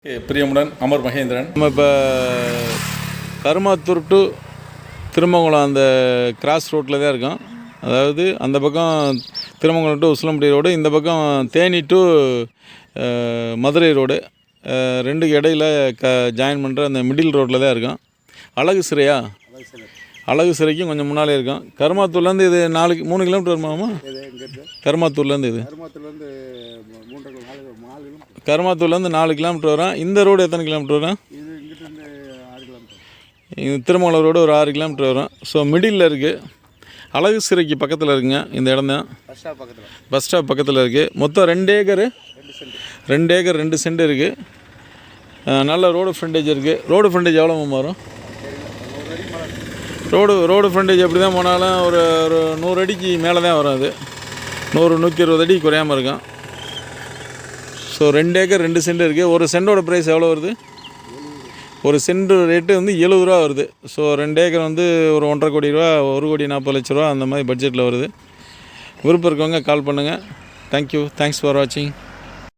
பிரியமுடன் அமர் மகேந்திரன். நம்ம இப்போ கருமாத்தூர் டு திருமங்கலம் அந்த கிராஸ் ரோட்டில் தான் இருக்கோம். அதாவது அந்த பக்கம் திருமங்கலம் டு உசிலம்பட்டி ரோடு, இந்த பக்கம் தேனி டு மதுரை ரோடு, ரெண்டுக்கு இடையில் ஜாயின் பண்ணுற அந்த மிடில் ரோட்டில் தான் இருக்கோம். அழகு சிறையா? அழகு சிறைக்கும் கொஞ்சம் முன்னாலே இருக்கும். கருமாத்தூர்லேருந்து இது 3 கிலோமீட்டர் வருமாமா? கருமாத்தூர்லேருந்து இது கருமாத்தூர்லேருந்து 4 கிலோமீட்டர் வரும். இந்த ரோடு எத்தனை கிலோமீட்டர் வரும்? இது திருமங்கலம் ரோடு ஒரு 6 கிலோமீட்டர் வரும். ஸோ மிடில் இருக்குது. அழகு சிறைக்கு பக்கத்தில் இருக்குங்க இந்த இடம் தான். பஸ் ஸ்டாப் பக்கத்தில் இருக்குது. மொத்தம் 2 ஏக்கர் 2 சென்ட் இருக்குது. நல்ல ரோடு ஃப்ரண்டேஜ் இருக்குது. ரோடு ஃப்ரண்டேஜ் எவ்வளோ வரும்? ரோடு ஃப்ரண்டேஜ் எப்படி தான் போனாலும் ஒரு 100 அடிக்கு மேலே தான் வரும். அது 100-120 அடி குறையாமல் இருக்கும். ஸோ 2 ஏக்கர் 2 சென்ட் இருக்குது. ஒரு சென்டோட ப்ரைஸ் எவ்வளோ வருது? ஒரு சென்ட் ரேட்டு வந்து 70 ரூபா வருது. ஸோ 2 ஏக்கர் வந்து ஒரு 1,50 கோடி ரூபா, 1,40,00,000 ரூபா அந்த மாதிரி பட்ஜெட்டில் வருது. விருப்பம் இருக்கவங்க கால் பண்ணுங்கள். தேங்க்யூ. தேங்க்ஸ் ஃபார் வாட்சிங்.